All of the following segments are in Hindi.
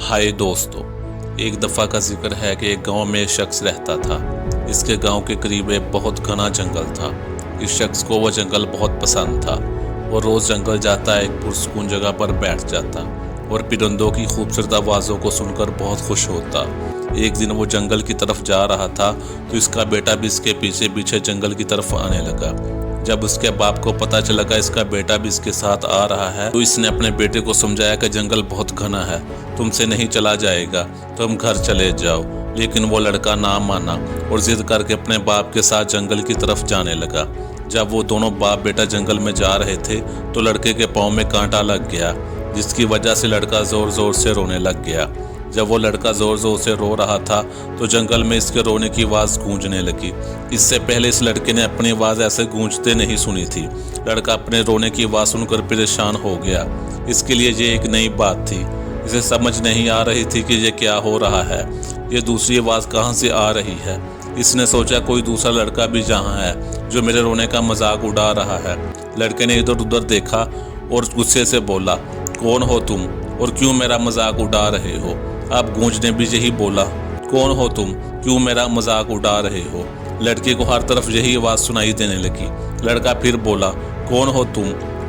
हाय दोस्तों, एक दफ़ा का जिक्र है कि एक गांव में एक शख्स रहता था। इसके गांव के करीब एक बहुत घना जंगल था। इस शख्स को वह जंगल बहुत पसंद था। वो रोज़ जंगल जाता, एक पुरसकून जगह पर बैठ जाता और परिंदों की खूबसूरत आवाज़ों को सुनकर बहुत खुश होता। एक दिन वो जंगल की तरफ जा रहा था तो इसका बेटा भी इसके पीछे पीछे जंगल की तरफ आने लगा। जब उसके बाप को पता चला कि इसका बेटा भी इसके साथ आ रहा है तो इसने अपने बेटे को समझाया कि जंगल बहुत घना है, तुमसे नहीं चला जाएगा, तुम घर चले जाओ। लेकिन वो लड़का ना माना और जिद करके अपने बाप के साथ जंगल की तरफ जाने लगा। जब वो दोनों बाप बेटा जंगल में जा रहे थे तो लड़के के पाँव में कांटा लग गया, जिसकी वजह से लड़का ज़ोर ज़ोर से रोने लग गया। जब वो लड़का ज़ोर ज़ोर से रो रहा था तो जंगल में इसके रोने की आवाज़ गूंजने लगी। इससे पहले इस लड़के ने अपनी आवाज़ ऐसे गूंजते नहीं सुनी थी। लड़का अपने रोने की आवाज़ सुनकर परेशान हो गया। इसके लिए ये एक नई बात थी। इसे समझ नहीं आ रही थी कि ये क्या हो रहा है, ये दूसरी आवाज़ कहाँ से आ रही है। इसने सोचा कोई दूसरा लड़का भी जहाँ है जो मेरे रोने का मजाक उड़ा रहा है। लड़के ने इधर उधर देखा और गुस्से से बोला, कौन हो तुम और क्यों मेरा मजाक उड़ा रहे हो। अब गूंज ने भी यही बोला, कौन हो तुम, क्यों मेरा मजाक उड़ा रहे हो। लड़के को हर तरफ यही आवाज़ सुनाई देने लगी। लड़का फिर बोला, कौन हो तुम,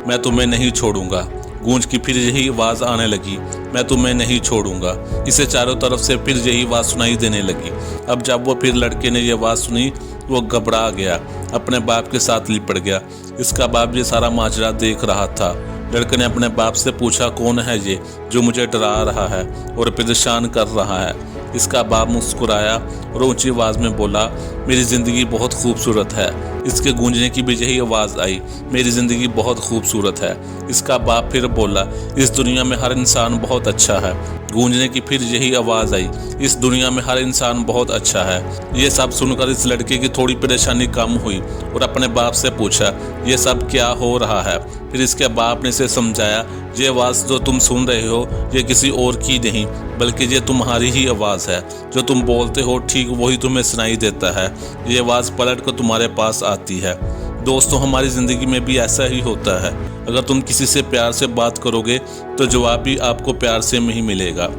मैं तुम्हें नहीं छोड़ूंगा। गूंज की फिर यही आवाज़ आने लगी, मैं तुम्हें नहीं छोड़ूंगा। इसे चारों तरफ से फिर यही आवाज़ सुनाई देने लगी। अब जब वो फिर लड़के ने ये आवाज़ सुनी वो घबरा गया, अपने बाप के साथ लिपट गया। इसका बाप ये सारा माजरा देख रहा था। लड़के ने अपने बाप से पूछा, कौन है ये जो मुझे डरा रहा है और परेशान कर रहा है। इसका बाप मुस्कुराया और ऊंची आवाज़ में बोला, मेरी ज़िंदगी बहुत खूबसूरत है। इसके गूंजने की भी यही आवाज़ आई, मेरी ज़िंदगी बहुत खूबसूरत है। इसका बाप फिर बोला, इस दुनिया में हर इंसान बहुत अच्छा है। गूंजने की फिर यही आवाज़ आई, इस दुनिया में हर इंसान बहुत अच्छा है। ये सब सुनकर इस लड़के की थोड़ी परेशानी कम हुई और अपने बाप से पूछा, ये सब क्या हो रहा है। फिर इसके बाप ने इसे समझाया, ये आवाज़ जो तुम सुन रहे हो ये किसी और की नहीं बल्कि ये तुम्हारी ही आवाज़ है। जो तुम बोलते हो ठीक वही तुम्हें सुनाई देता है। ये आवाज़ पलट कर तुम्हारे पास आती है। दोस्तों, हमारी ज़िंदगी में भी ऐसा ही होता है। अगर तुम किसी से प्यार से बात करोगे तो जवाब भी आपको प्यार से ही मिलेगा।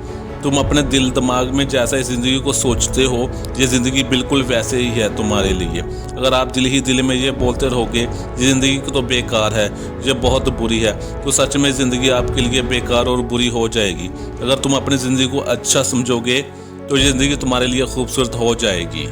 तुम अपने दिल दिमाग में जैसा इस ज़िंदगी को सोचते हो ये ज़िंदगी बिल्कुल वैसे ही है तुम्हारे लिए। अगर आप दिल ही दिल में ये बोलते रहोगे ये ज़िंदगी तो बेकार है, ये बहुत बुरी है, तो सच में ज़िंदगी आपके लिए बेकार और बुरी हो जाएगी। अगर तुम अपनी ज़िंदगी को अच्छा समझोगे तो ये ज़िंदगी तुम्हारे लिए खूबसूरत हो जाएगी।